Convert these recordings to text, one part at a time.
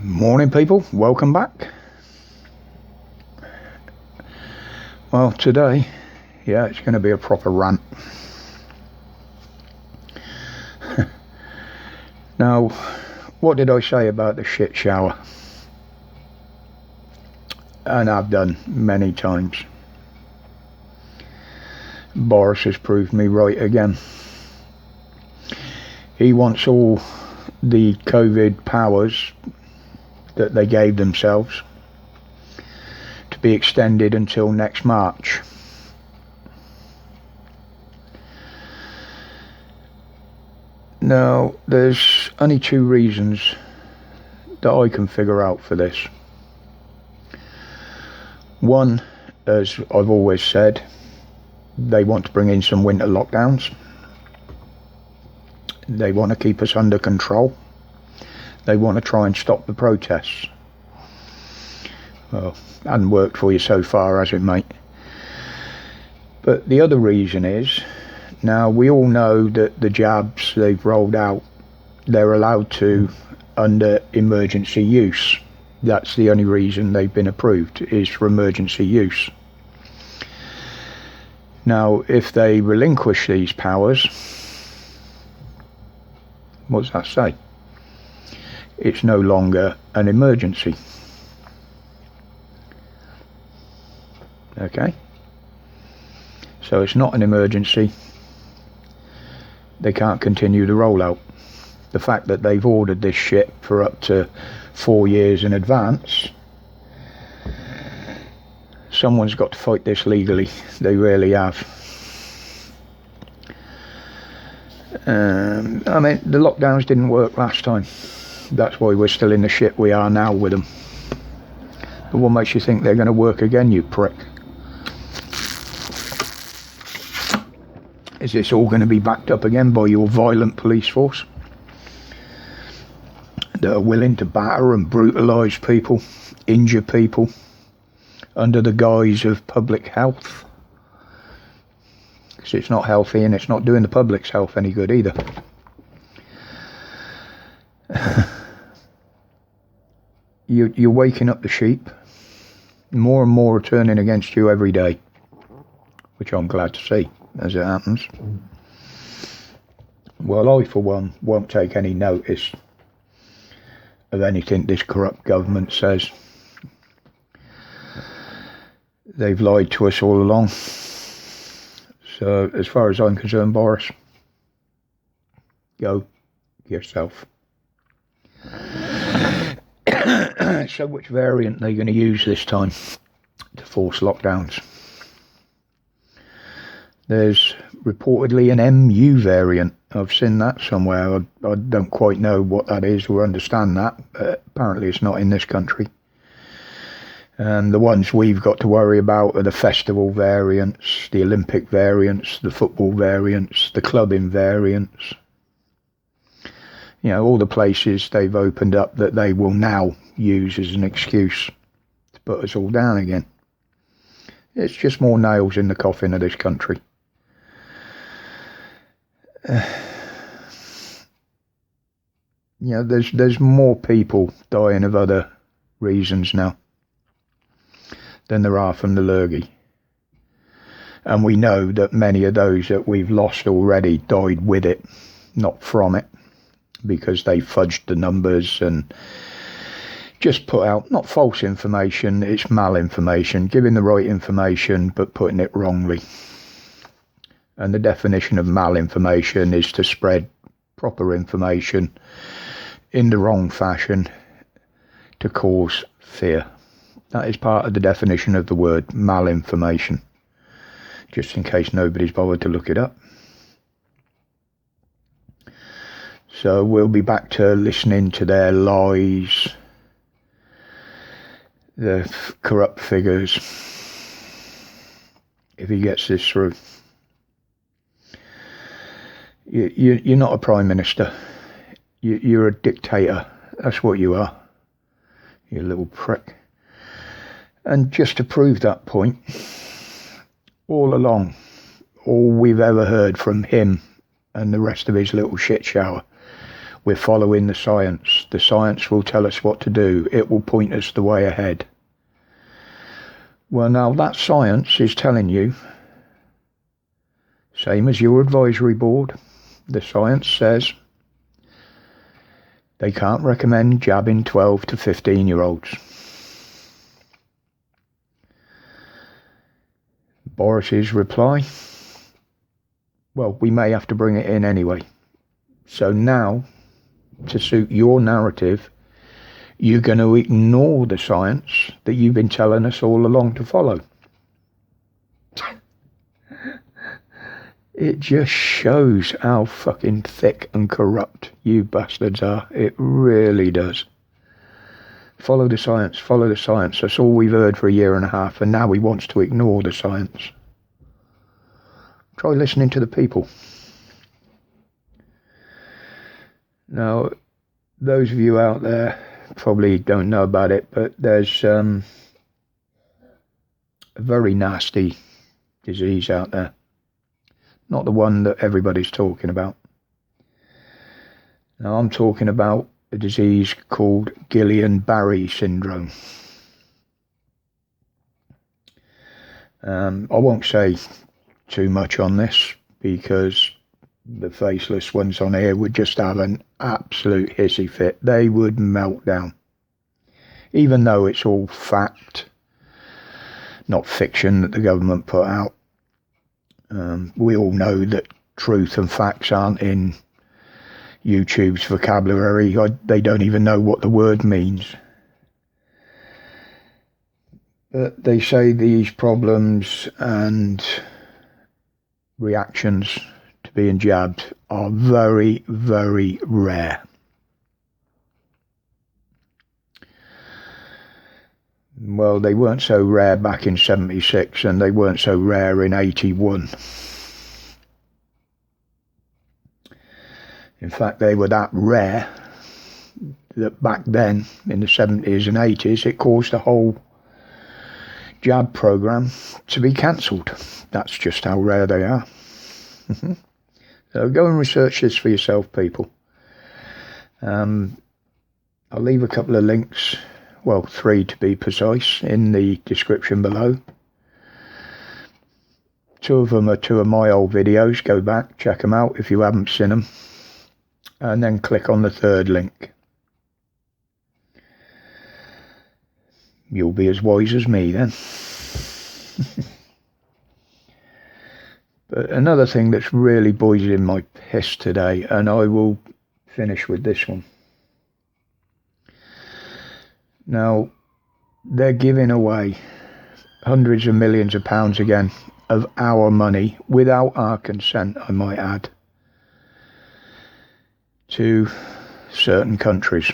Morning people, welcome back. Well, today, it's going to be a proper rant. Now, what did I say about the shit shower? And I've done many times. Boris has proved me right again. He wants all the COVID powers that they gave themselves to be extended until next March. Now, there's only two reasons that I can figure out for this. One, as I've always said, they want to bring in some winter lockdowns. They want to keep us under control. They want to try and stop the protests. Well, hasn't worked for you so far, has it, mate? But the other reason is, now we all know that the jabs they've rolled out, they're allowed to under emergency use. That's the only reason they've been approved, is for emergency use. Now, if they relinquish these powers, what does that say? It's no longer an emergency. Okay? So it's not an emergency. They can't continue the rollout. The fact that they've ordered this shit for up to 4 years in advance, someone's got to fight this legally. They really have. I mean, the lockdowns didn't work last time. That's why we're still in the shit we are now with them. But what makes you think they're going to work again, you prick? Is this all going to be backed up again by your violent police force that are willing to batter and brutalise people, injure people, under the guise of public health? Because it's not healthy and it's not doing the public's health any good either. You're waking up the sheep. More and more are turning against you every day, which I'm glad to see, as it happens. Well, I, for one, won't take any notice of anything this corrupt government says. They've lied to us all along. So, as far as I'm concerned, Boris, go yourself. So which variant are they going to use this time to force lockdowns? There's reportedly an MU variant. I've seen that somewhere. I don't quite know what that is or understand that, but apparently it's not in this country. And the ones we've got to worry about are the festival variants, the Olympic variants, the football variants, the clubbing variants. You know, all the places they've opened up that they will now use as an excuse to put us all down again. It's just more nails in the coffin of this country. There's more people dying of other reasons now than there are from the lurgy. And we know that many of those that we've lost already died with it, not from it, because they fudged the numbers and just put out, not false information, it's malinformation, giving the right information but putting it wrongly. And the definition of malinformation is to spread proper information in the wrong fashion to cause fear. That is part of the definition of the word malinformation, just in case nobody's bothered to look it up. So we'll be back to listening to their lies, the corrupt figures, if he gets this through. You're not a prime minister. You're a dictator. That's what you are, you little prick. And just to prove that point, all along, all we've ever heard from him and the rest of his little shit shower We're following the science. The science will tell us what to do. It will point us the way ahead. Well, now that science is telling you, same as your advisory board, the science says they can't recommend jabbing 12 to 15-year-olds. Boris's reply, well, we may have to bring it in anyway. So now, to suit your narrative, you're going to ignore the science that you've been telling us all along to follow. It just shows how fucking thick and corrupt you bastards are. It really does. Follow the science, follow the science. That's all we've heard for a year and a half, and now he wants to ignore the science. Try listening to the people. Now, those of you out there probably don't know about it, but there's a very nasty disease out there. Not the one that everybody's talking about. Now, I'm talking about a disease called Guillain-Barré syndrome. I won't say too much on this because the faceless ones on here would just have an absolute hissy fit. They would melt down. Even though it's all fact, not fiction that the government put out. We all know that truth and facts aren't in YouTube's vocabulary. They don't even know what the word means. But they say these problems and reactions to being jabbed are very, very rare. Well, they weren't so rare back in 76 and they weren't so rare in 81. In fact, they were that rare that back then, in the 70s and 80s, it caused the whole jab program to be cancelled. That's just how rare they are. So go and research this for yourself, people. I'll leave a couple of links, well, 3 to be precise, in the description below. 2 of them are 2 of my old videos. Go back, check them out if you haven't seen them. And then click on the 3rd link. You'll be as wise as me then. But another thing that's really boiling my piss today, and I will finish with this one. Now, they're giving away hundreds of millions of pounds again of our money, without our consent, I might add, to certain countries.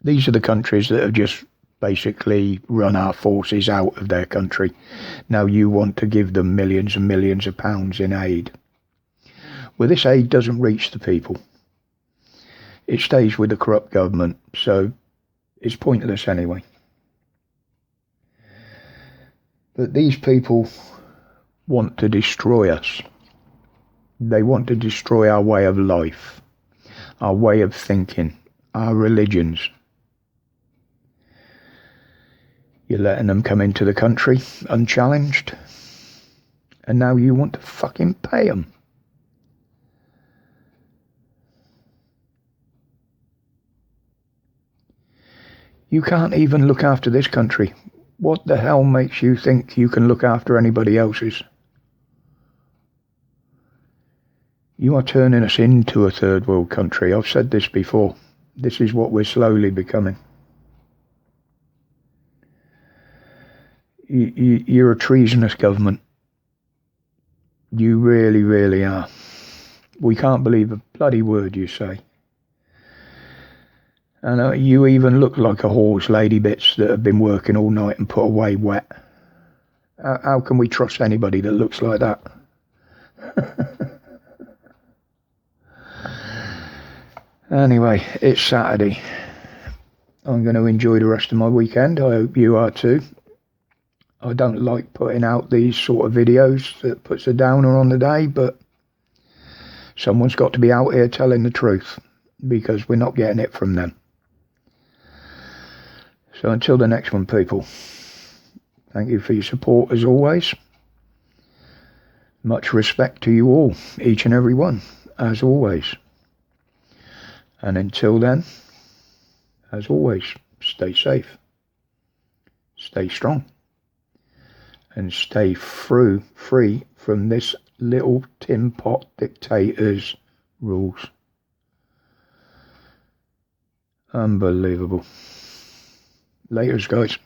These are the countries that have just basically run our forces out of their country. Now you want to give them millions and millions of pounds in aid. Well, this aid doesn't reach the people. It stays with the corrupt government, so it's pointless anyway. But these people want to destroy us. They want to destroy our way of life, our way of thinking, our religions. You're letting them come into the country unchallenged, and now you want to fucking pay them. You can't even look after this country. What the hell makes you think you can look after anybody else's? You are turning us into a 3rd world country. I've said this before. This is what we're slowly becoming. You're a treasonous government. You really, really are. We can't believe a bloody word you say. And you even look like a horse lady bits that have been working all night and put away wet. How can we trust anybody that looks like that? Anyway, it's Saturday. I'm going to enjoy the rest of my weekend. I hope you are too. I don't like putting out these sort of videos that puts a downer on the day, but Someone's got to be out here telling the truth, because we're not getting it from them. So until the next one, people, thank you for your support as always. Much respect to you all, each and every one, as always. And until then, as always, stay safe, stay strong, and stay free from this little tin pot dictator's rules. Unbelievable. Laters, guys.